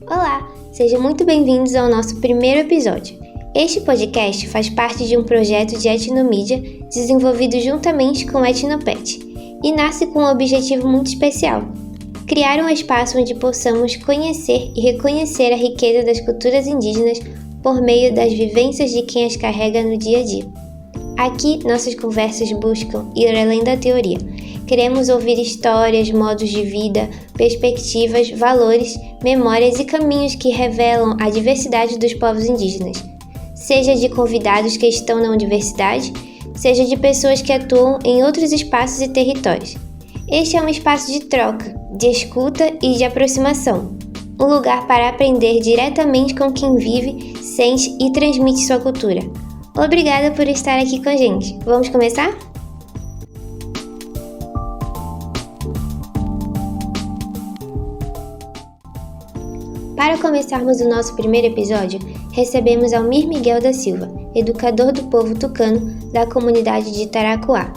Olá, sejam muito bem-vindos ao nosso primeiro episódio. Este podcast faz parte de um projeto de etnomídia desenvolvido juntamente com o Etnopet e nasce com um objetivo muito especial: criar um espaço onde possamos conhecer e reconhecer a riqueza das culturas indígenas por meio das vivências de quem as carrega no dia a dia. Aqui, nossas conversas buscam ir além da teoria. Queremos ouvir histórias, modos de vida, perspectivas, valores, memórias e caminhos que revelam a diversidade dos povos indígenas. Seja de convidados que estão na universidade, seja de pessoas que atuam em outros espaços e territórios. Este é um espaço de troca, de escuta e de aproximação. Um lugar para aprender diretamente com quem vive, sente e transmite sua cultura. Obrigada por estar aqui com a gente. Vamos começar? Para começarmos o nosso primeiro episódio, recebemos Almir Miguel da Silva, educador do povo tucano da comunidade de Taracuá.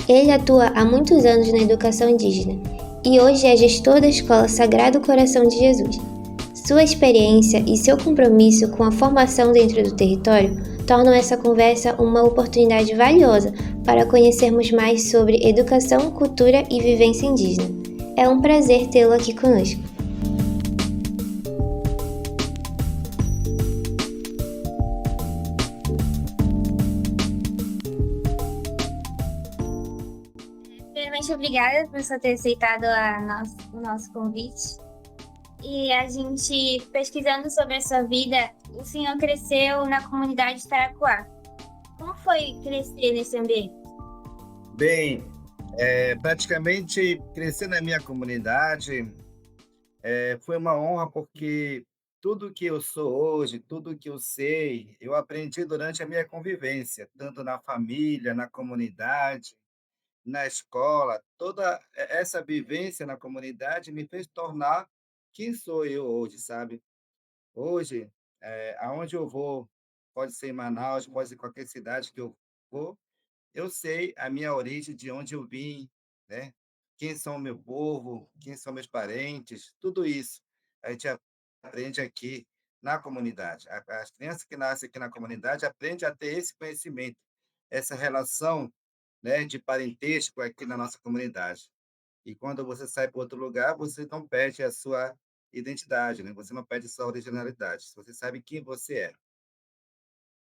Ele atua há muitos anos na educação indígena e hoje é gestor da Escola Sagrado Coração de Jesus. Sua experiência e seu compromisso com a formação dentro do território tornam essa conversa uma oportunidade valiosa para conhecermos mais sobre educação, cultura e vivência indígena. É um prazer tê-lo aqui conosco. Primeiramente, obrigada por você ter aceitado o nosso convite. E a gente, pesquisando sobre a sua vida, o senhor cresceu na comunidade de Taracuá. Como foi crescer nesse ambiente? Bem, praticamente crescer na minha comunidade foi uma honra, porque tudo que eu sou hoje, tudo que eu sei, eu aprendi durante a minha convivência, tanto na família, na comunidade, na escola. Toda essa vivência na comunidade me fez tornar quem sou eu hoje, sabe? Hoje, aonde eu vou, pode ser em Manaus, pode ser em qualquer cidade que eu vou, eu sei a minha origem, de onde eu vim, né? Quem são o meu povo, quem são meus parentes, tudo isso a gente aprende aqui na comunidade. As crianças que nascem aqui na comunidade aprendem a ter esse conhecimento, essa relação, né, de parentesco aqui na nossa comunidade. E quando você sai para outro lugar, você não perde a sua identidade, né? Você não perde a sua originalidade. Você sabe quem você é.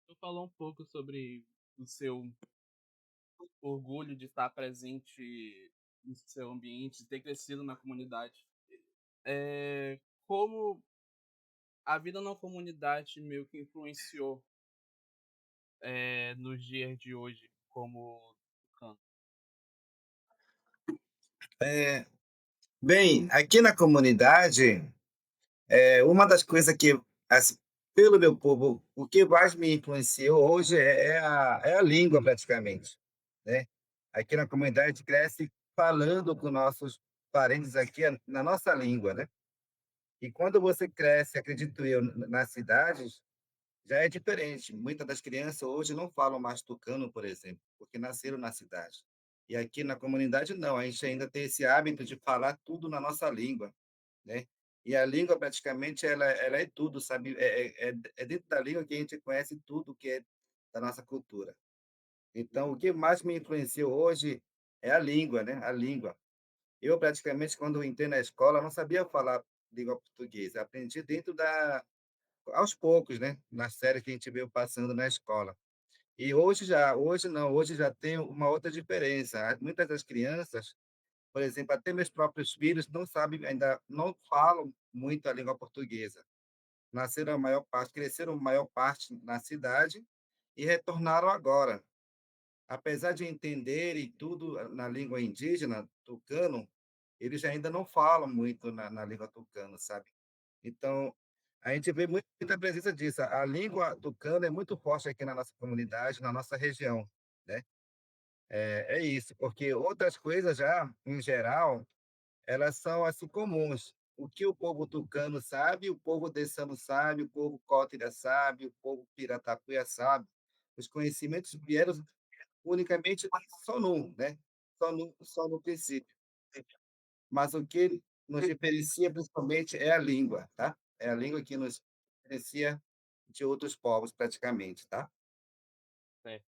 Eu falar um pouco sobre o seu orgulho de estar presente no seu ambiente, de ter crescido na comunidade. Como a vida na comunidade meio que influenciou nos dias de hoje como tucano. Bem, aqui na comunidade, uma das coisas que, assim, pelo meu povo, o que mais me influenciou hoje é a língua, praticamente, né. Aqui na comunidade a gente cresce falando com nossos parentes aqui na nossa língua, né. E quando você cresce, acredito eu, nas cidades, já é diferente. Muitas das crianças hoje não falam mais tucano, por exemplo, porque nasceram na cidade. E aqui na comunidade não, a gente ainda tem esse hábito de falar tudo na nossa língua, né. E a língua praticamente ela é tudo, sabe, é dentro da língua que a gente conhece tudo que é da nossa cultura. Então o que mais me influenciou hoje é a língua, né, a língua. Eu praticamente quando entrei na escola não sabia falar língua portuguesa, aprendi dentro da aos poucos, né, na série que a gente veio passando na escola. E hoje não, hoje já tem uma outra diferença. Muitas das crianças, por exemplo, até meus próprios filhos não sabem, ainda não falam muito a língua portuguesa. Nasceram a maior parte cresceram a maior parte na cidade e retornaram agora. Apesar de entenderem tudo na língua indígena, tucano, eles ainda não falam muito na língua tucano, sabe. Então, a gente vê muita presença disso. A língua tucana é muito forte aqui na nossa comunidade, na nossa região, né. É isso, porque outras coisas já, em geral, elas são, assim, comuns. O que o povo tucano sabe, o povo dessano sabe, o povo cótira sabe, o povo piratapuia sabe. Os conhecimentos vieram unicamente só num, né, só no princípio. Mas o que nos diferencia principalmente é a língua, tá? É a língua que nos diferencia de outros povos praticamente, tá. Certo.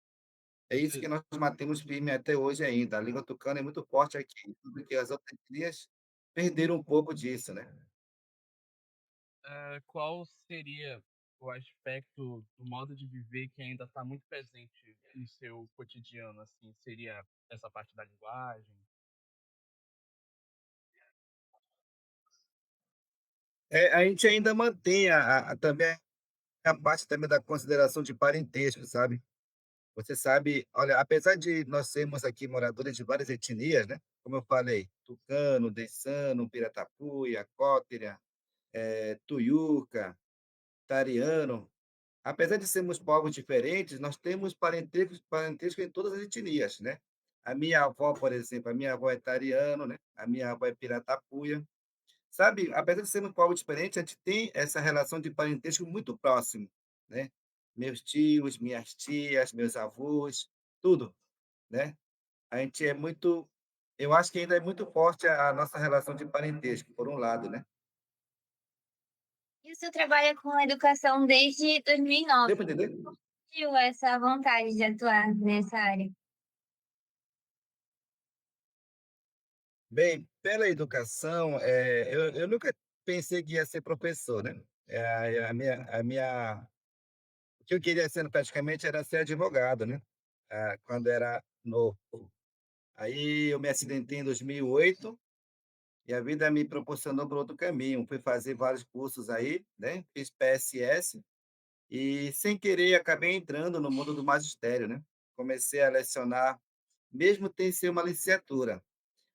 É isso que nós mantemos firme até hoje ainda, a língua tucana é muito forte aqui, porque as outras etnias perderam um pouco disso, né. Qual seria o aspecto do modo de viver que ainda está muito presente no seu cotidiano, assim? Seria essa parte da linguagem? A gente ainda mantém a também a parte também da consideração de parentesco, sabe. Você sabe, olha, apesar de nós sermos aqui moradores de várias etnias, né, como eu falei, tucano, dessano, piratapuia, cótira, tuiuca, tariano, apesar de sermos povos diferentes, nós temos parentesco em todas as etnias, né. A minha avó, por exemplo, a minha avó é tariano, né, a minha avó é piratapuia. Sabe, apesar de sermos povos diferentes, a gente tem essa relação de parentesco muito próximo, né. Meus tios, minhas tias, meus avós, tudo, né. A gente é muito eu acho que ainda é muito forte a nossa relação de parentesco, por um lado, né. E o senhor trabalha com educação desde 2009. Deu para entender? Surgiu essa vontade de atuar nessa área? Bem, pela educação, eu nunca pensei que ia ser professor, né. O que eu queria ser praticamente era ser advogado, né, quando era novo. Aí eu me acidentei em 2008 e a vida me proporcionou para outro caminho. Fui fazer vários cursos aí, né, fiz PSS e, sem querer, acabei entrando no mundo do magistério, né. Comecei a lecionar, mesmo sem ser uma licenciatura.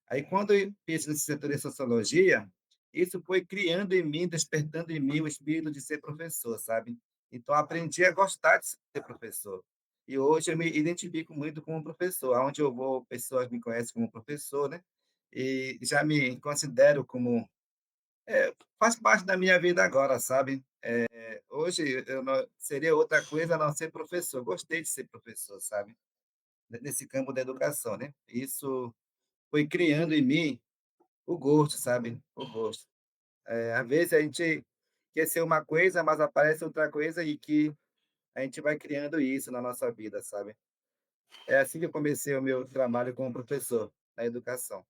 Aí quando eu fiz licenciatura em sociologia, isso foi criando em mim, despertando em mim o espírito de ser professor, sabe. Então aprendi a gostar de ser professor. E hoje eu me identifico muito como professor, aonde eu vou, pessoas me conhecem como professor, né, e já me considero como faz parte da minha vida agora, sabe. Hoje eu não seria outra coisa a não ser professor, gostei de ser professor, sabe, nesse campo da educação, né. Isso foi criando em mim o gosto, sabe, o gosto. Às vezes a gente quer ser uma coisa, mas aparece outra coisa e que a gente vai criando isso na nossa vida, sabe. É assim que eu comecei o meu trabalho como professor, na educação.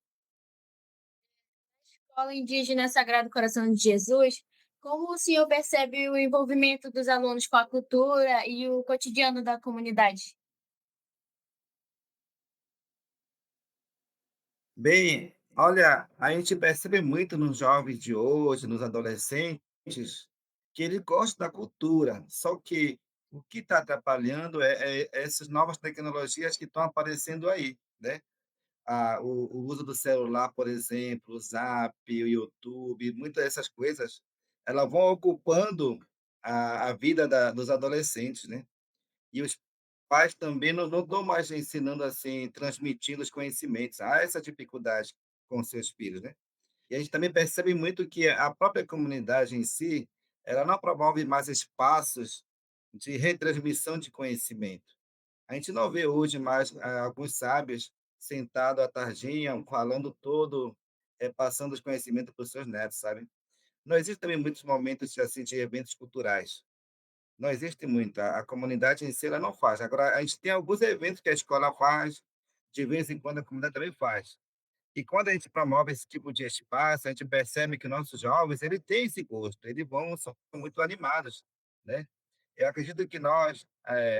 Escola Indígena Sagrado Coração de Jesus, como o senhor percebe o envolvimento dos alunos com a cultura e o cotidiano da comunidade? Bem, olha, a gente percebe muito nos jovens de hoje, nos adolescentes, que eles gostam da cultura, só que o que está atrapalhando é essas novas tecnologias que estão aparecendo aí, né. O uso do celular, por exemplo, o Zap, o YouTube, muitas dessas coisas, elas vão ocupando a vida dos adolescentes, né. E os pais também não estão mais ensinando, assim, transmitindo os conhecimentos. Há essa dificuldade com seus filhos, né. E a gente também percebe muito que a própria comunidade em si, ela não promove mais espaços de retransmissão de conhecimento. A gente não vê hoje mais, alguns sábios sentado à tardinha, falando todo, passando os conhecimentos para os seus netos, sabe. Não existe também muitos momentos, assim, de eventos culturais. Não existe muito, a comunidade em si ela não faz. Agora a gente tem alguns eventos que a escola faz, de vez em quando a comunidade também faz. E quando a gente promove esse tipo de espaço, a gente percebe que nossos jovens, ele tem esse gosto, eles vão são muito animados, né. Eu acredito que nós,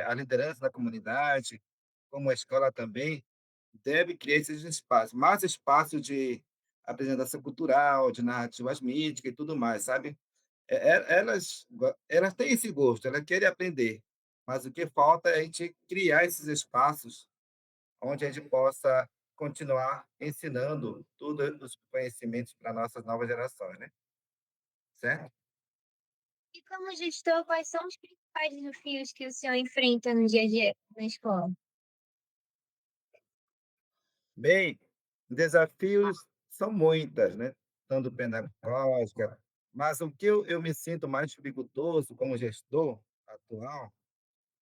a liderança da comunidade, como a escola também, deve criar esses espaços, mais espaço de apresentação cultural, de narrativas míticas e tudo mais, sabe. Elas têm esse gosto, elas querem aprender, mas o que falta é a gente criar esses espaços onde a gente possa continuar ensinando todos os conhecimentos para nossas novas gerações, né, certo? E como gestor, quais são os principais desafios que o senhor enfrenta no dia a dia na escola? Bem, desafios são muitas, né, tanto pedagógica, mas o que eu me sinto mais dificultoso como gestor atual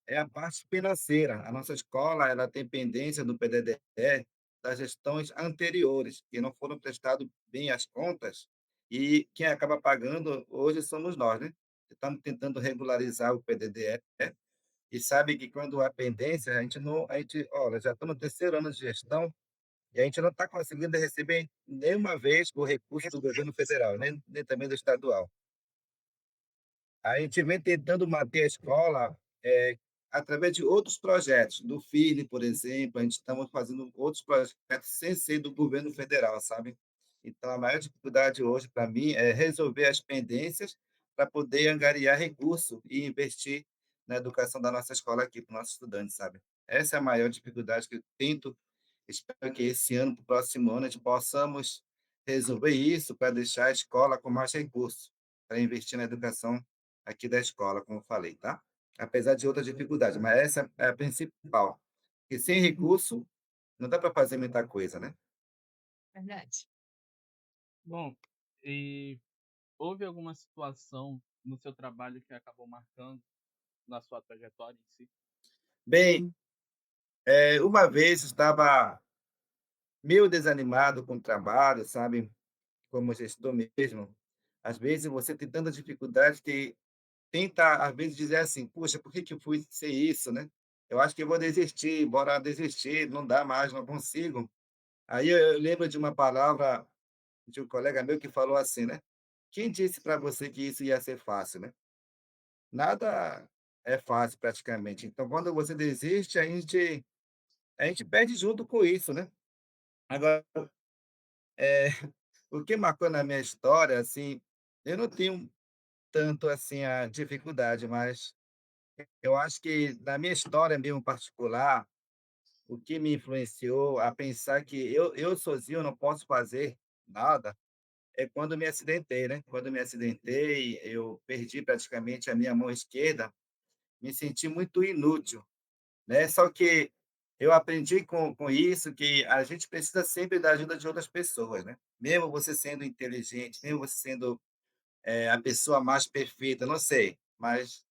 é a parte financeira. A nossa escola, ela tem pendência do PDDE das gestões anteriores, que não foram prestado bem as contas, e quem acaba pagando hoje somos nós, né. Estamos tentando regularizar o PDD-E e sabe que quando há pendência, a gente olha, já estamos no terceiro ano de gestão e a gente não está conseguindo receber nenhuma vez o recurso do governo federal, nem também do estadual. A gente vem tentando manter a escola, através de outros projetos, do FILE, por exemplo, a gente estamos fazendo outros projetos sem ser do governo federal, sabe. Então a maior dificuldade hoje para mim é resolver as pendências para poder angariar recurso e investir na educação da nossa escola aqui, para os nossos estudantes, sabe. Essa é a maior dificuldade que eu tento, espero que esse ano, para o próximo ano, a gente possamos resolver isso para deixar a escola com mais recursos, para investir na educação aqui da escola, como eu falei, tá? Apesar de outras dificuldades, mas essa é a principal. Porque sem recurso, não dá para fazer muita coisa, né? Verdade. Bom, e houve alguma situação no seu trabalho que acabou marcando na sua trajetória em si? Bem, uma vez eu estava meio desanimado com o trabalho, sabe? Como gestor mesmo. Às vezes você tem tanta dificuldade que tenta, às vezes, dizer assim: puxa, por que que eu fui ser isso, né? Eu acho que eu vou desistir, bora desistir, não dá mais, não consigo. Aí eu lembro de uma palavra de um colega meu que falou assim, né: "Quem disse para você que isso ia ser fácil, né? Nada é fácil praticamente". Então quando você desiste, a gente perde junto com isso, né. Agora, o que marcou na minha história, assim, eu não tenho tanto assim a dificuldade, mas eu acho que na minha história mesmo particular, o que me influenciou a pensar que eu sozinho não posso fazer nada. É quando me acidentei, né, quando me acidentei, eu perdi praticamente a minha mão esquerda, me senti muito inútil, né, só que eu aprendi com isso que a gente precisa sempre da ajuda de outras pessoas, né, mesmo você sendo inteligente, mesmo você sendo, a pessoa mais perfeita, não sei, mas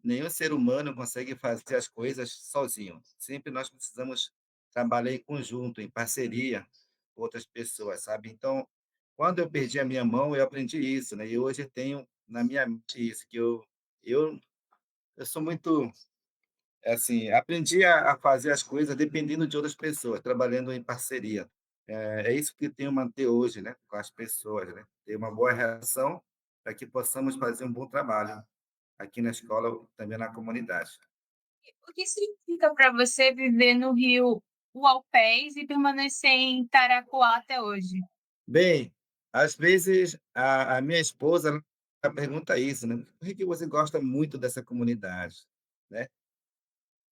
nenhum ser humano consegue fazer as coisas sozinho, sempre nós precisamos trabalhar em conjunto, em parceria com outras pessoas, sabe. Então quando eu perdi a minha mão, eu aprendi isso, né, e hoje eu tenho na minha mente isso, que eu eu sou muito, assim, aprendi a fazer as coisas dependendo de outras pessoas, trabalhando em parceria. É isso que eu tenho manter hoje, né, com as pessoas, né, ter uma boa relação para que possamos fazer um bom trabalho aqui na escola, também na comunidade. O que significa para você viver no Rio Uaupés e permanecer em Taracoa até hoje? Bem, às vezes a minha esposa ela pergunta isso, né: "Por que que você gosta muito dessa comunidade?", né.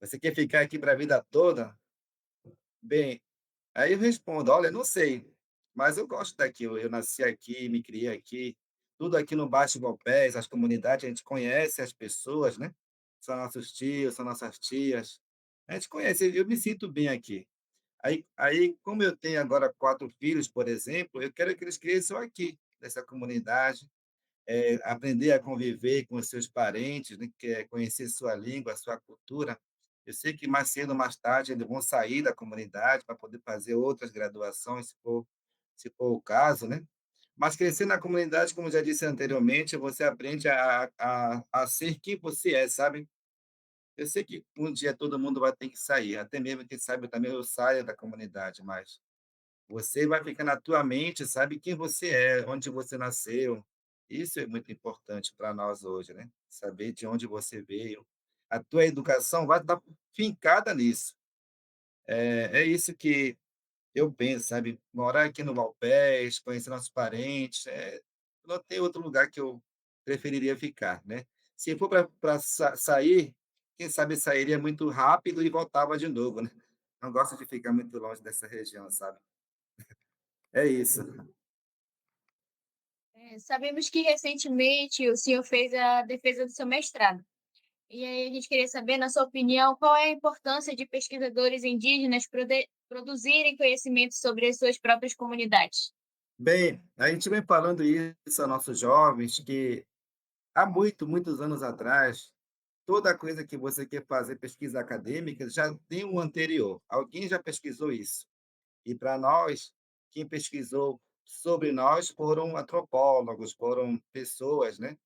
Você quer ficar aqui para a vida toda? Bem, aí eu respondo: "Olha, não sei, mas eu gosto daqui, eu nasci aqui, me criei aqui, tudo aqui no Baixo Gualpés, as comunidades, a gente conhece as pessoas, né, são nossos tios, são nossas tias, a gente conhece, eu me sinto bem aqui". Aí, como eu tenho agora 4 filhos, por exemplo, eu quero que eles cresçam aqui, nessa comunidade, aprender a conviver com os seus parentes, né, que é conhecer sua língua, sua cultura. Eu sei que mais cedo ou mais tarde eles vão sair da comunidade para poder fazer outras graduações, se for o caso, né. Mas crescer na comunidade, como já disse anteriormente, você aprende a ser quem você é, sabe. Eu sei que um dia todo mundo vai ter que sair, até mesmo quem sabe também eu saia da comunidade, mas você vai ficar na tua mente, sabe quem você é, onde você nasceu. Isso é muito importante para nós hoje, né, saber de onde você veio. A tua educação vai estar fincada nisso. É isso que eu penso, sabe, morar aqui no Valpés, conhecer nossos parentes, não tem outro lugar que eu preferiria ficar, né. Se for para sair, quem sabe sairia muito rápido e voltava de novo, né. Não gosto de ficar muito longe dessa região, sabe. É isso. Sabemos que recentemente o senhor fez a defesa do seu mestrado. E aí a gente queria saber, na sua opinião, qual é a importância de pesquisadores indígenas produzirem conhecimento sobre as suas próprias comunidades? Bem, a gente vem falando isso a nossos jovens, que há muitos anos atrás, toda coisa que você quer fazer pesquisa acadêmica já tem um anterior. Alguém já pesquisou isso. E para nós, quem pesquisou sobre nós foram antropólogos, foram pessoas, né,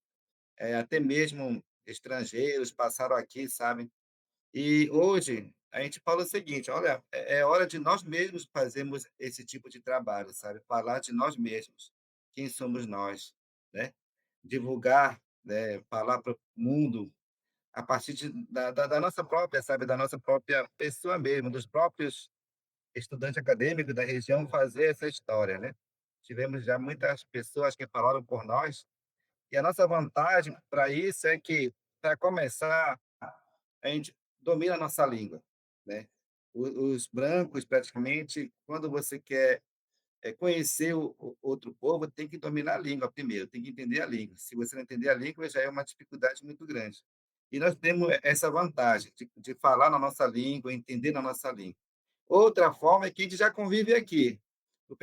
até mesmo estrangeiros passaram aqui, sabe. E hoje a gente fala o seguinte: "Olha, é hora de nós mesmos fazermos esse tipo de trabalho", sabe, falar de nós mesmos, quem somos nós, né, divulgar, né, falar para o mundo a partir da nossa própria, sabe, da nossa própria pessoa mesmo, dos próprios estudantes acadêmicos da região fazer essa história, né. Tivemos já muitas pessoas que falaram por nós, e a nossa vantagem para isso é que, para começar, a gente domina a nossa língua, né. Os brancos, praticamente, quando você quer, conhecer o outro povo, tem que dominar a língua primeiro, tem que entender a língua. Se você não entender a língua, já é uma dificuldade muito grande. E nós temos essa vantagem de falar na nossa língua, entender na nossa língua. Outra forma é que a gente já convive aqui. O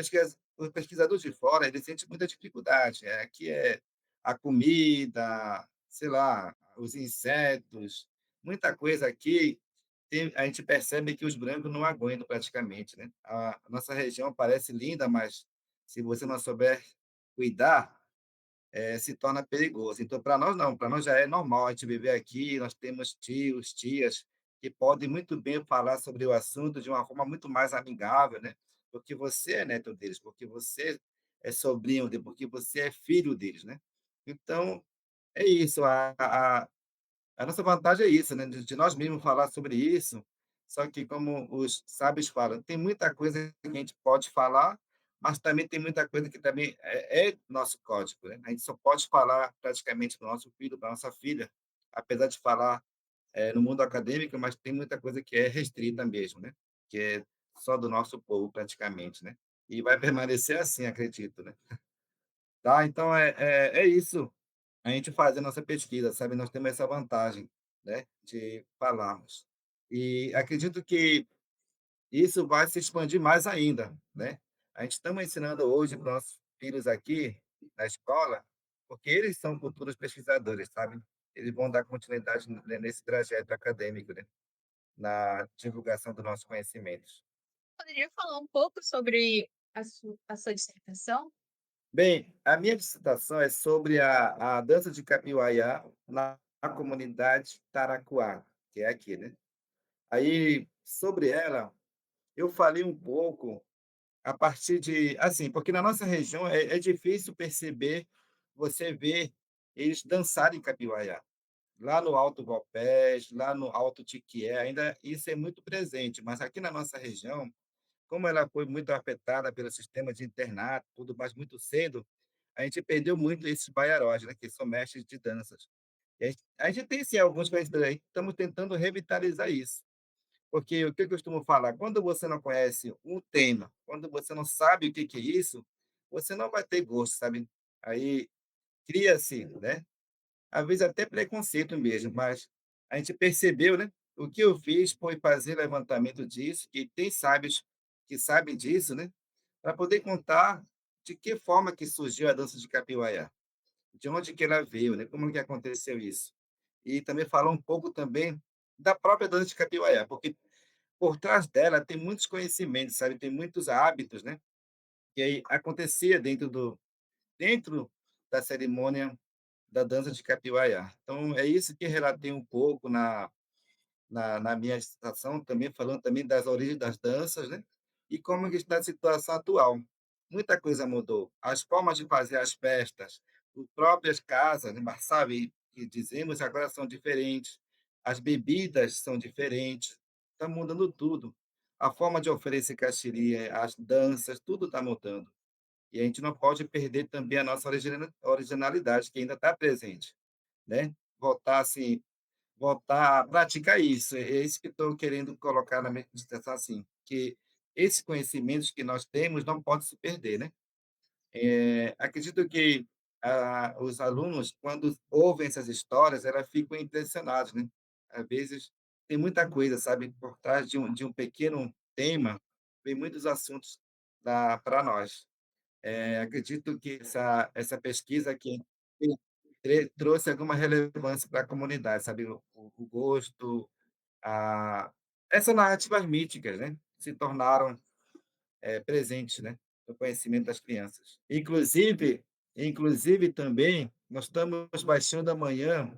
pesquisador de fora, ele sente muita dificuldade. Aqui é a comida, sei lá, os insetos, muita coisa aqui, a gente percebe que os brancos não aguentam praticamente, né. A nossa região parece linda, mas se você não souber cuidar, se torna perigoso. Então, para nós não, para nós já é normal a gente viver aqui, nós temos tios, tias, que podem muito bem falar sobre o assunto de uma forma muito mais amigável, né, porque você é neto deles, porque você é sobrinho dele, porque você é filho deles, né. Então, é isso, a nossa vantagem é isso, né, de nós mesmos falar sobre isso, só que como os sábios falam, tem muita coisa que a gente pode falar, mas também tem muita coisa que também é nosso código, né, a gente só pode falar praticamente para o nosso filho, para nossa filha, apesar de falar, no mundo acadêmico, mas tem muita coisa que é restrita mesmo, né, que é só do nosso povo praticamente, né, e vai permanecer assim, acredito, né. Tá, então é isso. A gente faz a nossa pesquisa, sabe, nós temos essa vantagem, né, de falarmos. E acredito que isso vai se expandir mais ainda, né. A gente estamos ensinando hoje para os nossos filhos aqui na escola, porque eles são futuros pesquisadores, sabe. Eles vão dar continuidade nesse trajeto acadêmico, né, na divulgação dos nossos conhecimentos. Poderia falar um pouco sobre a sua dissertação? Bem, a minha dissertação é sobre a dança de Capivaiá na comunidade Taracuá, que é aqui, né. Aí, sobre ela, eu falei um pouco a partir de assim, porque na nossa região é difícil perceber, você ver eles dançarem Capivaiá. Lá no Alto Guapés, lá no Alto Tiquié, ainda isso é muito presente, mas aqui na nossa região, como ela foi muito afetada pelo sistema de internato, tudo mais, muito cedo, a gente perdeu muito esses baiaróis, né, que são mestres de danças. E a gente tem sim alguns conhecimentos aí, estamos tentando revitalizar isso. Porque o que eu costumo falar, quando você não conhece um tema, quando você não sabe o que que é isso, você não vai ter gosto, sabe. Aí cria-se, né, às vezes até preconceito mesmo, mas a gente percebeu, né, o que eu fiz foi fazer levantamento disso, que tem sábios que sabem disso, né, para poder contar de que forma que surgiu a dança de Capivaiá, de onde que ela veio, né, como que aconteceu isso. E também falar um pouco também da própria dança de Capivaiá, porque por trás dela tem muitos conhecimentos, sabe, tem muitos hábitos, né, que aí acontecia dentro da cerimônia da dança de Capivaiá. Então é isso que relatei um pouco na minha dissertação, também falando também das origens das danças, né, e como que está a situação atual. Muita coisa mudou. As formas de fazer as festas, as próprias casas, né, mas sabe, que dizemos agora são diferentes, as bebidas são diferentes, está mudando tudo. A forma de oferecer caxiri, as danças, tudo está mudando. E a gente não pode perder também a nossa originalidade, que ainda está presente, né. Voltar assim Voltar a praticar isso, é isso que estou querendo colocar na minha dissertação, assim, que esses conhecimentos que nós temos não pode se perder, né. Acredito que, os alunos, quando ouvem essas histórias, elas ficam impressionados, né. Às vezes, tem muita coisa, sabe, por trás de um pequeno tema, vem muitos assuntos para nós. Acredito que essa pesquisa aqui trouxe alguma relevância para a comunidade, sabe, o gosto, a essas narrativas míticas, né, se tornaram, presentes, né. do conhecimento das crianças. Inclusive também, nós estamos baixando amanhã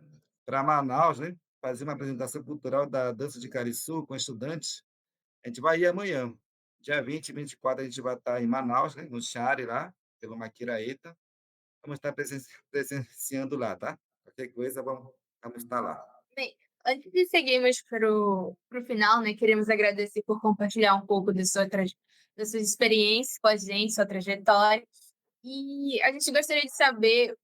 para Manaus, né, fazer uma apresentação cultural da dança de Cariçu com estudantes. A gente vai ir amanhã, dia 20 e 24 a gente vai estar em Manaus, né, no Chare lá, pelo Maquiraeta. Vamos estar presenciando lá, tá? Qualquer coisa, vamos estar lá. Bem, antes de seguirmos para o final, né, queremos agradecer por compartilhar um pouco das suas experiências com a gente, sua trajetória. E a gente gostaria de saber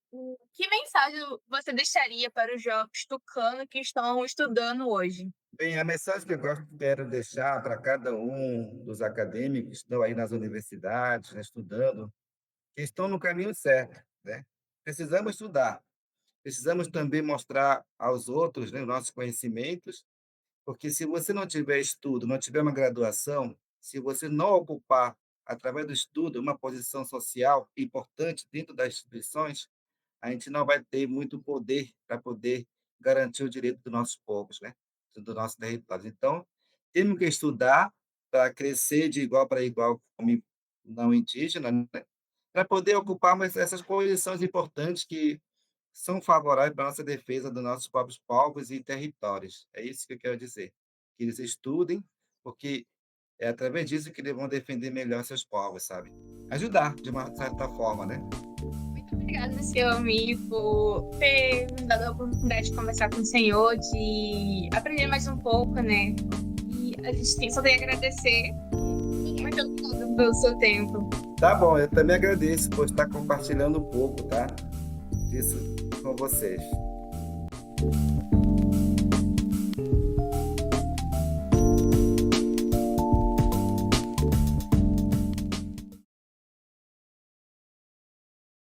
que mensagem você deixaria para os jovens tucanos que estão estudando hoje? Bem, a mensagem que eu quero deixar para cada um dos acadêmicos que estão aí nas universidades, né, estudando, que estão no caminho certo, né? Precisamos estudar, precisamos também mostrar aos outros, né, os nossos conhecimentos, porque se você não tiver estudo, não tiver uma graduação, se você não ocupar, através do estudo, uma posição social importante dentro das instituições, a gente não vai ter muito poder para poder garantir o direito dos nossos povos, né? Do nosso território. Então, temos que estudar para crescer de igual para igual como não indígena, né? Para poder ocupar essas posições importantes que são favoráveis para a nossa defesa dos nossos próprios povos e territórios. É isso que eu quero dizer. Que eles estudem, porque é através disso que eles vão defender melhor seus povos, sabe? Ajudar, de uma certa forma, né? Muito obrigada, seu amigo, por ter me dado a oportunidade de conversar com o senhor, de aprender mais um pouco, né? E a gente só tem a agradecer. Muito obrigada pelo seu tempo. Tá bom, eu também agradeço por estar compartilhando um pouco, tá? Disso com vocês.